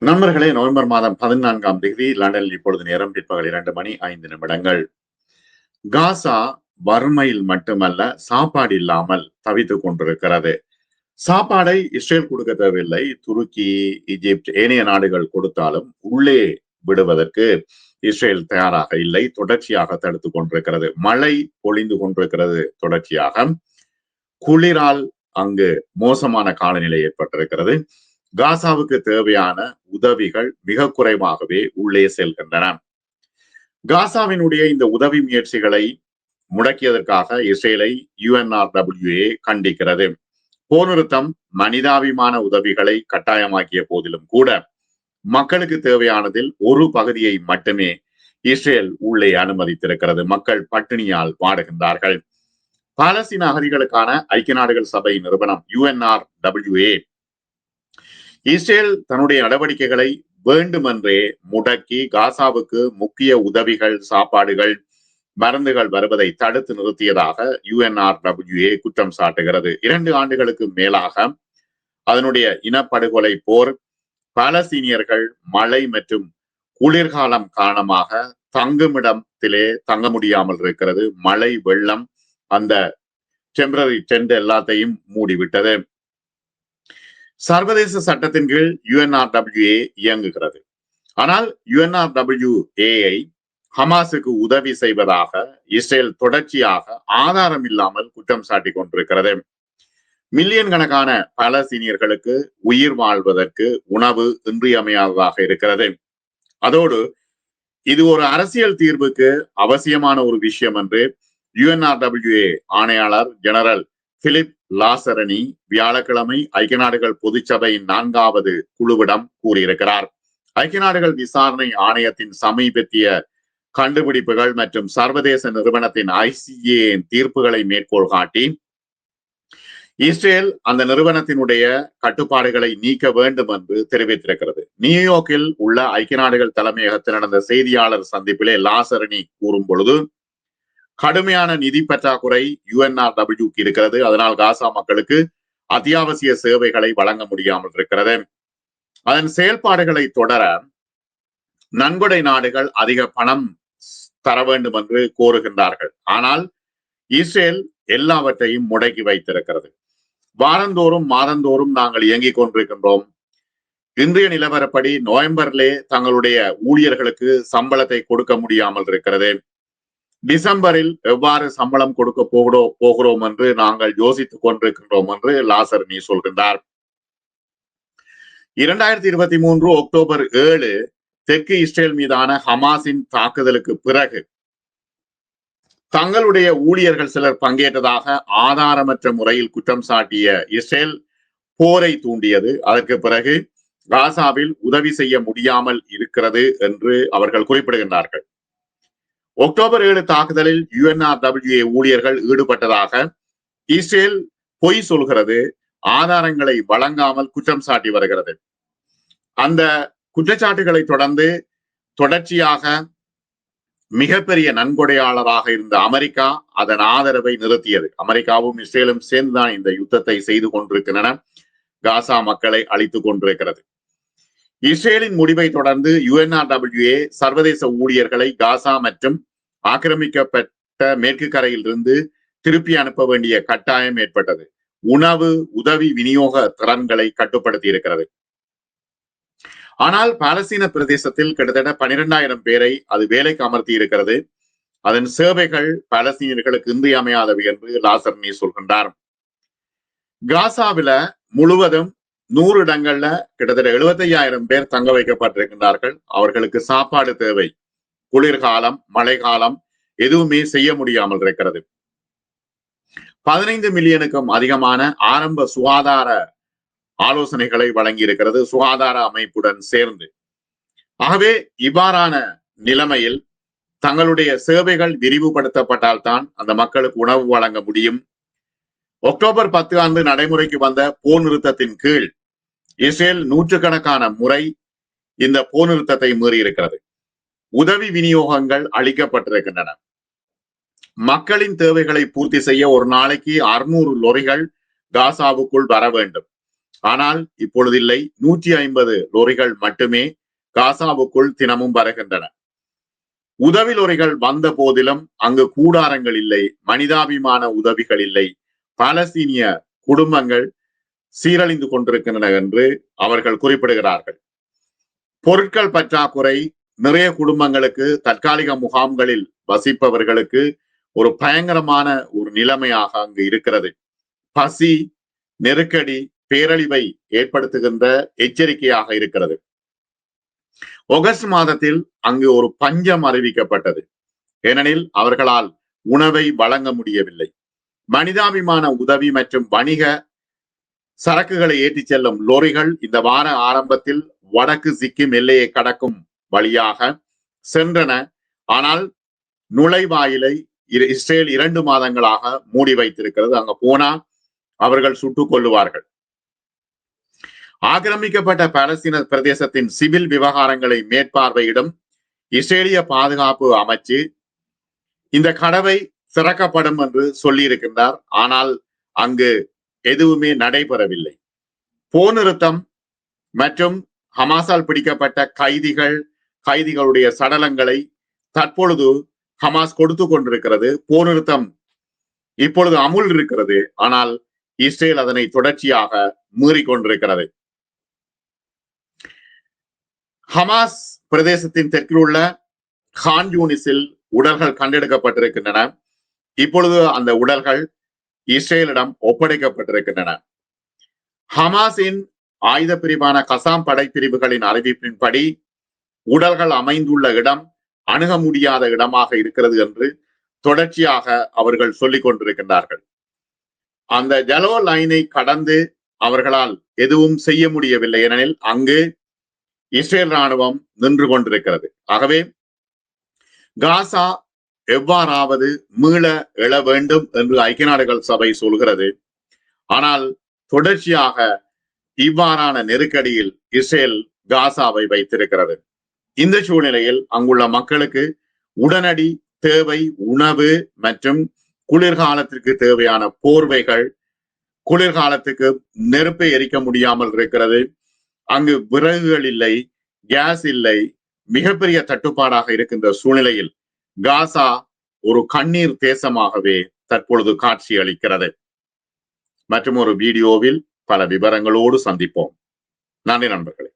நண்பர்களே, நவம்பர் மாதம் 14ஆம் தேதி லண்டனில் இப்பொழுது நேரம் பிற்பகல் 2:05. காசா வறுமையில் மட்டுமல்ல, சாப்பாடு இல்லாமல் தவித்துக் கொண்டிருக்கிறது. சாப்பாடை இஸ்ரேல் கொடுக்க தேவையில்லை. துருக்கி, ஈஜிப்ட், ஏனைய நாடுகள் கொடுத்தாலும் உள்ளே விடுவதற்கு இஸ்ரேல் தயாராக இல்லை. தொடர்ச்சியாக தடுத்துக் கொண்டிருக்கிறது. மழை பொழிந்து கொண்டிருக்கிறது. தொடர்ச்சியாக குளிரால் அங்கு மோசமான காலநிலை ஏற்பட்டிருக்கிறது. காசாவுக்கு தேவையான உதவிகள் மிக குறைவாகவே உள்ளே செல்கின்றன. காசாவினுடைய இந்த உதவி முயற்சிகளை முடக்கியதற்காக இஸ்ரேலை UNRWA கண்டிக்கிறது. போர் நிறுத்தம் மனிதாபிமான உதவிகளை கட்டாயமாக்கிய போதிலும் கூட மக்களுக்கு தேவையானதில் ஒரு பகுதியை மட்டுமே இஸ்ரேல் உள்ளே அனுமதித்திருக்கிறது. மக்கள் பட்டினியால் வாடுகின்றார்கள். பாலஸ்தீன அகதிகளுக்கான ஐக்கிய நாடுகள் சபை நிறுவனம் UNRWA இஸ்ரேல் தன்னுடைய நடவடிக்கைகளை வேண்டுமென்றே முடக்கி காசாவுக்கு முக்கிய உதவிகள், சாப்பாடுகள், மருந்துகள் வருவதை தடுத்து நிறுத்தியதாக UNRWA குற்றம் சாட்டுகிறது. 2 ஆண்டுகளுக்கு மேலாக அதனுடைய இனப்படுகொலை போர், பாலஸ்தீனியர்கள் மழை மற்றும் குளிர்காலம் காரணமாக தங்குமிடத்திலே தங்க முடியாமல் இருக்கிறது. மழை, வெள்ளம் அந்த டெம்பரரி டென்ட் எல்லாத்தையும் மூடிவிட்டது. சர்வதேச சட்டத்தின் கீழ் UNRWA இயங்குகிறது. ஆனால் UNRWA ஹமாஸுக்கு உதவி செய்வதாக இஸ்ரேல் தொடர்ச்சியாக ஆதாரம் இல்லாமல் குற்றம் சாட்டி கொண்டிருக்கிறது. மில்லியன் கணக்கான பாலஸ்தீனியர்களுக்கு உயிர் வாழ்வதற்கு உணவு இன்றியமையாததாக இருக்கிறது. அதோடு இது ஒரு அரசியல் தீர்வுக்கு அவசியமான ஒரு விஷயம் என்று UNRWA ஆணையாளர் ஜெனரல் பிலிப் லாசரணி வியாழக்கிழமை ஐக்கிய நாடுகள் பொதுச்சபையின் 4வது குழுவிடம் கூறியிருக்கிறார். ஐக்கிய நாடுகள் விசாரணை ஆணையத்தின் சமீபத்திய கண்டுபிடிப்புகள் மற்றும் சர்வதேச நிறுவனத்தின் ICA தீர்ப்புகளை மேற்கோள் காட்டி இஸ்ரேல் அந்த நிறுவனத்தினுடைய கட்டுப்பாடுகளை நீக்க வேண்டும் என்று தெரிவித்திருக்கிறது. நியூயார்க்கில் உள்ள ஐக்கிய நாடுகள் தலைமையகத்தில் நடந்த செய்தியாளர் சந்திப்பிலே லாசரணி கூறும் பொழுது, கடுமையான நிதி பற்றாக்குறை UNRWA இருக்கிறது. அதனால் காசா மக்களுக்கு அத்தியாவசிய சேவைகளை வழங்க முடியாமல் இருக்கிறது. அதன் செயல்பாடுகளை தொடர நன்கொடை நாடுகள் அதிக பணம் தர வேண்டும் என்று கோருகின்றார்கள். ஆனால் இஸ்ரேல் எல்லாவற்றையும் முடக்கி வைத்திருக்கிறது. வாரந்தோறும் மாதந்தோறும் நாங்கள் இயங்கிக் கொண்டிருக்கின்றோம். இன்றைய நிலவரப்படி நவம்பரிலே தங்களுடைய ஊழியர்களுக்கு சம்பளத்தை கொடுக்க முடியாமல் இருக்கிறது. டிசம்பரில் எவ்வாறு சம்பளம் கொடுக்க போகிறோம் என்று நாங்கள் யோசித்துக் கொண்டிருக்கின்றோம் என்று லாசரணி சொல்கின்றார். 2023 அக்டோபர் 7 தெற்கு இஸ்ரேல் மீதான ஹமாஸின் தாக்குதலுக்கு பிறகு தங்களுடைய ஊழியர்கள் சிலர் பங்கேற்றதாக ஆதாரமற்ற முறையில் குற்றம் சாட்டிய இஸ்ரேல் போரை தூண்டியது. அதற்கு பிறகு காசாவில் உதவி செய்ய முடியாமல் இருக்கிறது என்று அவர்கள் குறிப்பிடுகின்றார்கள். அக்டோபர் 7 தாக்குதலில் UNRWA ஊழியர்கள் ஈடுபட்டதாக இஸ்ரேல் பொய் சொல்கிறது. ஆதாரங்களை வழங்காமல் குற்றம் சாட்டி வருகிறது. அந்த குற்றச்சாட்டுகளை தொடர்ந்து தொடர்ச்சியாக மிகப்பெரிய நன்கொடையாளராக இருந்த அமெரிக்கா அதன் ஆதரவை நிறுத்தியது. அமெரிக்காவும் இஸ்ரேலும் சேர்ந்துதான் இந்த யுத்தத்தை செய்து கொண்டிருக்கின்றன. காசா மக்களை அழித்துக் கொண்டிருக்கிறது. இஸ்ரேலின் முடிவை தொடர்ந்து UNRWA சர்வதேச ஊழியர்களை காசா மற்றும் ஆக்கிரமிக்கப்பட்ட மேற்கு கரையில் இருந்து திருப்பி அனுப்ப வேண்டிய கட்டாயம் ஏற்பட்டது. உணவு உதவி விநியோக திறன்களை கட்டுப்படுத்தி இருக்கிறது. ஆனால் பாலஸ்தீன பிரதேசத்தில் கிட்டத்தட்ட 12,000 பேரை அது வேலைக்கு அமர்த்தி இருக்கிறது. அதன் சேவைகள் பாலஸ்தீனியர்களுக்கு இன்றியமையாதவை என்று லாசரணி சொல்கின்றார். காசாவில முழுவதும் 100 இடங்கள்ல கிட்டத்தட்ட 75,000 பேர் தங்க வைக்கப்பட்டிருக்கின்றார்கள். அவர்களுக்கு சாப்பாடு தேவை. குளிர்காலம், மழைக்காலம் எதுவுமே செய்ய முடியாமல் இருக்கிறது. 15 மில்லியனுக்கும் அதிகமான ஆரம்ப சுகாதார ஆலோசனைகளை வழங்கி இருக்கிறது சுகாதார அமைப்புடன் சேர்ந்து. ஆகவே இவ்வாறான நிலைமையில் தங்களுடைய சேவைகள் விரிவுபடுத்தப்பட்டால் தான் அந்த மக்களுக்கு உணவு வழங்க முடியும். அக்டோபர் 10 அன்று நடைமுறைக்கு வந்த போர் நிறுத்தத்தின் கீழ் இஸ்ரேல் நூற்றுக்கணக்கான முறை இந்த போர் நிறுத்தத்தை மீறி இருக்கிறது. உதவி விநியோகங்கள் அளிக்கப்பட்டிருக்கின்றன. மக்களின் தேவைகளை பூர்த்தி செய்ய ஒரு நாளைக்கு 600 லொரிகள் காசாவுக்குள் வர வேண்டும். ஆனால் இப்பொழுது இல்லை. 150 லொரிகள் மட்டுமே காசாவுக்குள் தினமும் வருகின்றன. உதவி லொரிகள் வந்த போதிலும் அங்கு கூடாரங்கள் இல்லை, மனிதாபிமான உதவிகள் இல்லை. பாலஸ்தீனிய குடும்பங்கள் சீரழிந்து கொண்டிருக்கின்றன என்று அவர்கள் குறிப்பிடுகிறார்கள். பொருட்கள் பற்றாக்குறை நிறைய குடும்பங்களுக்கு, தற்காலிக முகாம்களில் வசிப்பவர்களுக்கு ஒரு பயங்கரமான ஒரு நிலைமையாக அங்கு இருக்கிறது. பசி, நெருக்கடி, பேரழிவை ஏற்படுத்துகின்ற எச்சரிக்கையாக இருக்கிறது. ஆகஸ்ட் மாதத்தில் அங்கு ஒரு பஞ்சம் அறிவிக்கப்பட்டது. ஏனெனில் அவர்களால் உணவை வழங்க முடியவில்லை. மனிதாபிமான உதவி மற்றும் வணிக சரக்குகளை ஏற்றிச் செல்லும் லோரிகள் இந்த வார ஆரம்பத்தில் வடக்கு சிக்கிம் எல்லையை கடக்கும் வழியாக சென்றன. ஆனால் நுழைவாயிலை இஸ்ரேல் 2 மாதங்களாக மூடி வைத்திருக்கிறது. அங்க போனா அவர்கள் சுட்டுக் கொள்ளுவார்கள். ஆக்கிரமிக்கப்பட்ட பாலஸ்தீன பிரதேசத்தின் சிவில் விவகாரங்களை மேற்பார்வையிடும் இஸ்ரேலிய பாதுகாப்பு அமைச்சு இந்த கடவை திறக்கப்படும் என்று சொல்லியிருக்கின்றார். ஆனால் அங்கு எதுவுமே நடைபெறவில்லை. போர் நிறுத்தம் மற்றும் ஹமாஸால் பிடிக்கப்பட்ட கைதிகளுடைய சடலங்களை தற்பொழுது ஹமாஸ் கொடுத்து கொண்டிருக்கிறது. போர் நிறுத்தம் இப்பொழுது அமுல் இருக்கிறது. ஆனால் இஸ்ரேல் அதனை தொடர்ச்சியாக மீறிக்கொண்டிருக்கிறது. ஹமாஸ் பிரதேசத்தின் தெற்கில் உள்ள கான் யூனிஸில் உடல்கள் கண்டெடுக்கப்பட்டிருக்கின்றன. இப்பொழுது அந்த உடல்கள் இஸ்ரேலிடம் ஒப்படைக்கப்பட்டிருக்கின்றன. ஹமாஸின் ஆயுத பிரிவான கசாம் படைப்பிரிவுகளின் அறிவிப்பின்படி உடல்கள் அமைந்துள்ள இடம் அணுக முடியாத இடமாக இருக்கிறது என்று தொடர்ச்சியாக அவர்கள் சொல்லிக் கொண்டிருக்கின்றார்கள். அந்த ஜலோ லைனை கடந்து அவர்களால் எதுவும் செய்ய முடியவில்லை. ஏனெனில் அங்கு இஸ்ரேல் ராணுவம் நின்று கொண்டிருக்கிறது. ஆகவே காசா எவ்வாறாவது மீள எழ வேண்டும் என்று ஐக்கிய நாடுகள் சபை சொல்கிறது. ஆனால் தொடர்ச்சியாக இவ்வாறான நெருக்கடியில் இஸ்ரேல் காசாவை வைத்திருக்கிறது. இந்த சூழ்நிலையில் அங்குள்ள மக்களுக்கு உடனடி தேவை உணவு மற்றும் குளிர்காலத்திற்கு தேவையான போர்வைகள், குளிர்காலத்துக்கு நெருப்பை எரிக்க முடியாமல் இருக்கிறது. அங்கு விறகுகள் இல்லை, கேஸ் இல்லை, மிகப்பெரிய தட்டுப்பாடாக இருக்கின்ற சூழ்நிலையில் காசா ஒரு கண்ணீர் தேசமாகவே தற்பொழுது காட்சி அளிக்கிறது. மற்றும் ஒரு வீடியோவில் பல விவரங்களோடு சந்திப்போம். நன்றி நண்பர்களே.